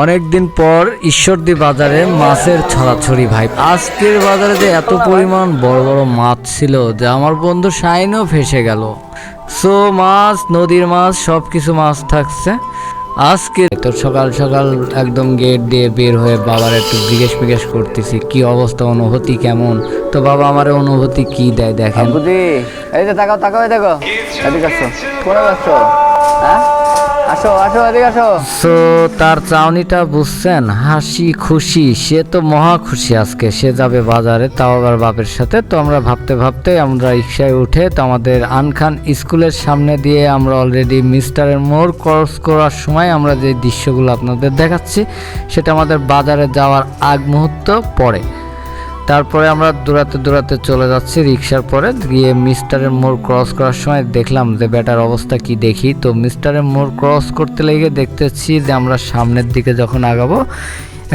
অনেকদিন পর ঈশ্বরদী বাজারে মাছের ছড়াছড়ি ভাই। আজকের বাজারে যে এত পরিমাণ বড় বড় মাছ ছিল যে আমার বন্ধু শাইনও ফেসে গেল। সো মাছ, নদীর মাছ, সব কিছু মাছ থাকছে। আজকে তো সকাল সকাল একদম গেট দিয়ে বের হয়ে বাবার একটু জিজ্ঞেস করতেছি কি অবস্থা, অনুভূতি কেমন। তো বাবা আমার অনুভূতি কি দেয় দেখেন। এই যে তাকাও তাকাও, দেখো এদিকে আসো, কোনে যাচ্ছো? হ্যাঁ আসো আসো, এদিকে আসো। সো তার চাউনিটা বুঝছেন, হাসি খুশি, সে তো মহা খুশি আজকে সে যাবে বাজারে, তাও আবার বাপের সাথে। তো আমরা ভাবতে আমরা রিক্সায় উঠে তো আমাদের আনখান স্কুলের সামনে দিয়ে আমরা অলরেডি মিস্টারের মোড় ক্রস করার সময় আমরা যে দৃশ্যগুলো আপনাদের দেখাচ্ছি সেটা আমাদের বাজারে যাওয়ার আগ মুহূর্ত পরে। তারপরে আমরা দৌড়াতে চলে যাচ্ছি রিক্সার পরে গিয়ে মিস্টারের মোড় ক্রস করার সময় দেখলাম যে বেটার অবস্থা কি দেখি। তো মিস্টারের মোড় ক্রস করতে লেগে দেখতেছি যে আমরা সামনের দিকে যখন আগাবো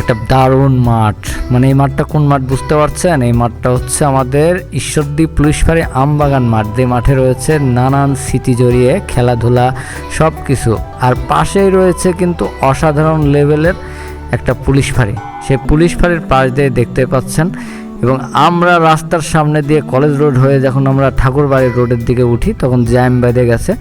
একটা দারুণ মাঠ, মানে এই মাঠটা কোন মাঠ বুঝতে পারছেন? এই মাঠটা হচ্ছে আমাদের ঈশ্বরদী পুলিশ ফাঁড়ি আমবাগান মাঠ, যে মাঠে রয়েছে নানান স্মৃতি জড়িয়ে খেলাধুলা সব কিছু। আর পাশেই রয়েছে কিন্তু অসাধারণ লেভেলের একটা পুলিশ ফাঁড়ি, সেই পুলিশ ফাঁড়ির পাশ দিয়ে দেখতে পাচ্ছেন। এবং আমরা রাস্তার সামনে দিয়ে কলেজ রোড হয়ে যখন আমরা ঠাকুরবাড়ির রোডের দিকে উঠি তখন জ্যাম বেঁধে গেছে।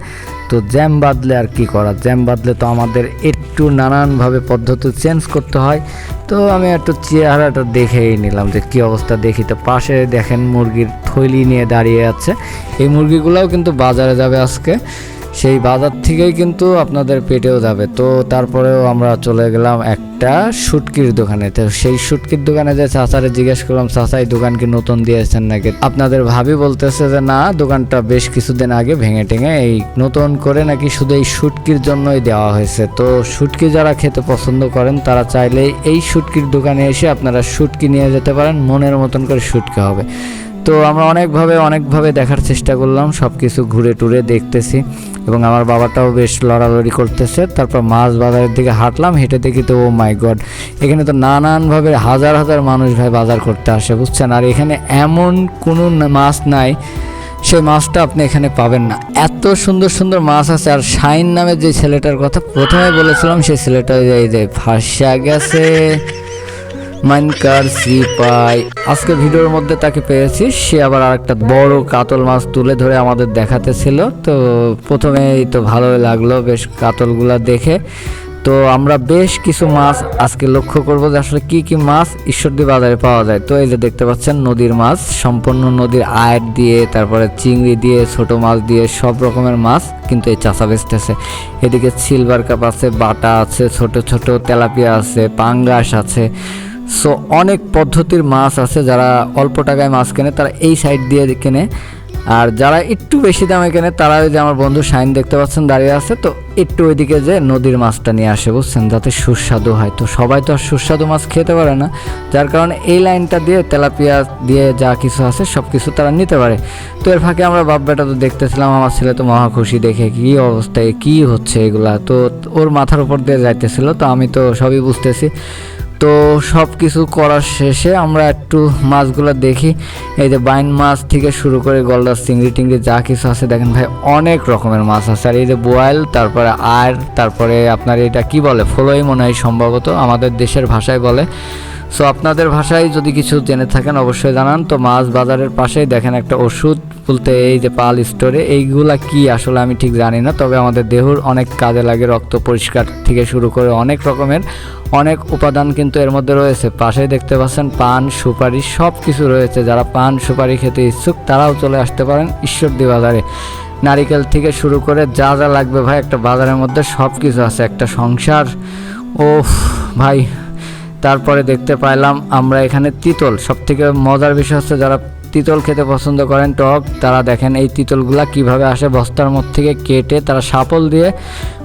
তো জ্যাম বাঁধলে আর কি করা, জ্যাম বাঁধলে তো আমাদের একটু নানানভাবে পদ্ধতি চেঞ্জ করতে হয়। তো আমি একটু চেহারাটা দেখেই নিলাম যে কী অবস্থা। দেখি তো পাশে দেখেন মুরগির থৈলি নিয়ে দাঁড়িয়ে আছে। এই মুরগিগুলোও কিন্তু বাজারে যাবে আজকে, সেই বাজার থেকেই কিন্তু আপনাদের পেটেও যাবে। তো তারপরেও আমরা চলে গেলাম একটা শুটকির দোকানে। তো সেই শুটকির দোকানে যে চাচারে জিজ্ঞেস করলাম, চাচা এই দোকান কি নতুন দিয়েছেন নাকি? আপনাদের ভাবি বলতেছে যে না, দোকানটা বেশ কিছুদিন আগে ভেঙে টেঙে এই নতুন করে নাকি শুধু এই শুটকির জন্যই দেওয়া হয়েছে। তো শুটকি যারা খেতে পছন্দ করেন তারা চাইলেই এই শুটকির দোকানে এসে আপনারা শুটকি নিয়ে যেতে পারেন, মনের মতন করে শুটকি হবে। তো আমরা অনেকভাবে দেখার চেষ্টা করলাম, সব কিছু ঘুরে টুরে দেখতেছি এবং আমার বাবাটাও বেশ লড়ালড়ি করতেছে। তারপর মাছ বাজারের দিকে হাঁটলাম, হেঁটে দেখি তো ও মাই গড, এখানে তো নানানভাবে হাজার হাজার মানুষ ভাই বাজার করতে আসে, বুঝছেন। আর এখানে এমন কোনো মাছ নাই সেই মাছটা আপনি এখানে পাবেন না, এত সুন্দর সুন্দর মাছ আছে। আর শাইন নামে যে ছেলেটার কথা প্রথমে বলেছিলাম সেই ছেলেটা এই যে ফাঁসা গেছে মাইনকার সিপাই, আজকে ভিডিওর মধ্যে তাকে পেয়েছি। সে আবার আরেকটা বড় কাতল মাছ তুলে ধরে আমাদের দেখাতেছিল। তো প্রথমেই তো ভালোই লাগলো বেশ কাতলগুলা দেখে। তো আমরা বেশ কিছু মাছ আজকে লক্ষ্য করব যে আসলে কি কি মাছ ঈশ্বরদী বাজারে পাওয়া যায়। তো এই যে দেখতে পাচ্ছেন নদীর মাছ, সম্পূর্ণ নদীর আয়ের দিয়ে, তারপরে চিংড়ি দিয়ে, ছোট মাছ দিয়ে, সব রকমের মাছ কিন্তু এই চাষা বেচতেছে। এদিকে সিলভার কাপ আছে, বাটা আছে, ছোট ছোট তেলাপিয়া আছে, পাঙ্গাস আছে। সো অনেক পদ্ধতির মাছ আছে। যারা অল্প টাকায় মাছ কেনে তারা এই সাইড দিয়ে কেনে, আর যারা একটু বেশি দামে কেনে তারা ওই যে আমার বন্ধু শাইন দেখতে পাচ্ছেন দাঁড়িয়ে আছে, তো একটু ওইদিকে যে নদীর মাছটা নিয়ে আসে, বুঝছেন, যাতে সুস্বাদু হয়। তো সবাই তো আর সুস্বাদু মাছ খেতে পারে না, যার কারণে এই লাইনটা দিয়ে তেলাপিয়া দিয়ে যা কিছু আছে সব কিছু তারা নিতে পারে। তো এর ফাঁকে আমরা বাপ বেটা তো দেখতেছিলাম, আমার ছেলে তো মহা খুশি দেখে কী অবস্থায় কী হচ্ছে এগুলা। তো ওর মাথার উপর দিয়ে যাইতেছিল, তো আমি তো সবই বুঝতেছি। তো সব কিছু করার শেষে আমরা একটু মাছগুলো দেখি। এই যে বাইন মাছ থেকে শুরু করে গলদা চিংড়ি টিংড়ি যা কিছু আছে দেখেন ভাই, অনেক রকমের মাছ আছে। আর এই যে বোয়াল, তারপরে আর তারপরে আপনার এটা কি বলে, ফলই মনে হয় সম্ভবত আমাদের দেশের ভাষায় বলে। সো আপনাদের ভাষায় যদি কিছু জেনে থাকেন অবশ্যই জানান। তো মাছ বাজারের পাশেই দেখেন একটা ওষুধ বলতে এই যে পাল স্টোরে, এইগুলা কি আসলে আমি ঠিক জানি না, তবে আমাদের দেহর অনেক কাজে লাগে, রক্ত পরিষ্কার থেকে শুরু করে অনেক রকমের অনেক উপাদান কিন্তু এর মধ্যে রয়েছে। পাশেই দেখতে পাচ্ছেন পান সুপারি সব কিছু রয়েছে। যারা পান সুপারি খেতে ইচ্ছুক তারাও চলে আসতে পারেন ঈশ্বরদী বাজারে। নারিকেল থেকে শুরু করে যা যা লাগবে ভাই একটা বাজারের মধ্যে সব কিছু আছে, একটা সংসার। ও ভাই, তারপরে দেখতে পাইলাম আমরা এখানে তিতল। সব থেকে মজার বিষয় হচ্ছে যারা তিতল খেতে পছন্দ করেন টক, তারা দেখেন এই তিতলগুলা কিভাবে আসে বস্তার মধ্যে থেকে কেটে তারা শাপল দিয়ে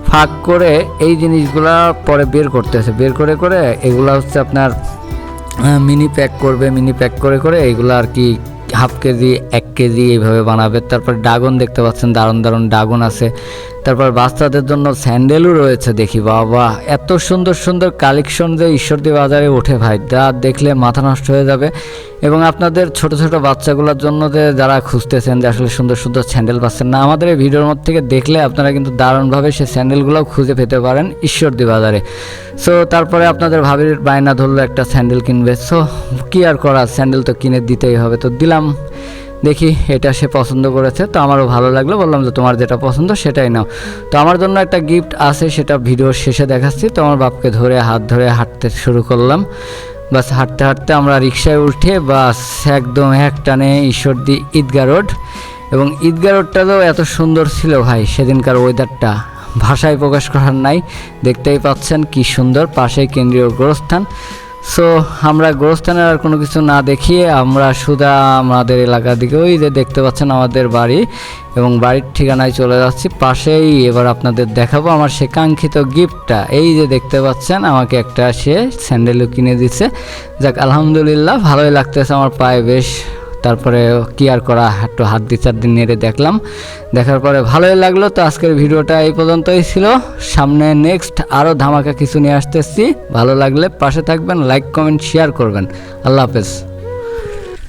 ফাঁক করে এই জিনিসগুলা পরে বের করতেছে, বের করে করে এগুলা হচ্ছে আপনার মিনি প্যাক করবে, মিনি প্যাক করে করে এগুলো আর কি হাফ কেজি 1 কেজি এইভাবে বানাবে। তারপর ড্রাগন দেখতে পাচ্ছেন, দারুণ দারুণ ড্রাগন আছে। তারপর বাচ্চাদের জন্য স্যান্ডেলও রয়েছে দেখি, বাবা এত সুন্দর সুন্দর কালেকশন যে ঈশ্বরদী বাজারে ওঠে ভাই, যা দেখলে মাথা নষ্ট হয়ে যাবে। এবং আপনাদের ছোট ছোট বাচ্চাগুলোর জন্য যে যারা খুঁজতেছেন যে আসলে সুন্দর সুন্দর স্যান্ডেল পাচ্ছেন না, আমাদের এই ভিডিওর মধ্যে থেকে দেখলে আপনারা কিন্তু দারুণভাবে সেই স্যান্ডেলগুলোও খুঁজে পেতে পারেন ঈশ্বরদী বাজারে। সো তারপরে আপনাদের ভাবির বায়না ধরলো একটা স্যান্ডেল কিনবে, সো কি আর করা, স্যান্ডেল তো কিনে দিতেই হবে, তো দিলাম। দেখি এটা সে পছন্দ করেছে, তো আমারও ভালো লাগলো, বললাম যে তোমার যেটা পছন্দ সেটাই নাও। তো আমার জন্য একটা গিফট আছে, সেটা ভিডিওর শেষে দেখাচ্ছি। তো আমার বাপকে ধরে হাত ধরে হাঁটতে শুরু করলাম। বাস হাঁটতে হাঁটতে আমরা রিক্সায় উঠে বাস একদম এক টানে ঈশ্বরদী ঈদগাহ রোড। এবং ঈদগাহ রোডটাও এত সুন্দর ছিল ভাই, সেদিনকার ওয়েদারটা ভাষায় প্রকাশ করার নাই। দেখতেই পাচ্ছেন কি সুন্দর, পাশেই কেন্দ্রীয় গোরস্থান। সো আমরা গোরস্থানের আর কোনো কিছু না দেখিয়ে আমরা সুদা আমাদের এলাকার দিকে, ওই যে দেখতে পাচ্ছেন আমাদের বাড়ি, এবং বাড়ির ঠিকানায় চলে যাচ্ছি। পাশেই এবার আপনাদের দেখাবো আমার সে কাঙ্ক্ষিত গিফটটা। এই যে দেখতে পাচ্ছেন আমাকে একটা সে স্যান্ডেলও কিনে দিচ্ছে। যাক আলহামদুলিল্লাহ, ভালোই লাগতেছে আমার পায়ে বেশ। তারপরে কি আর করা, একটু হাত দিয়ে 4 দিন নেড়ে দেখলাম, দেখার পরে ভালোই লাগলো। তো আজকের ভিডিওটা এই পর্যন্তই ছিল, সামনে নেক্সট আরও ধামাকা কিছু নিয়ে আসতেছি। ভালো লাগলে পাশে থাকবেন, লাইক কমেন্ট শেয়ার করবেন। আল্লাহ হাফেজ।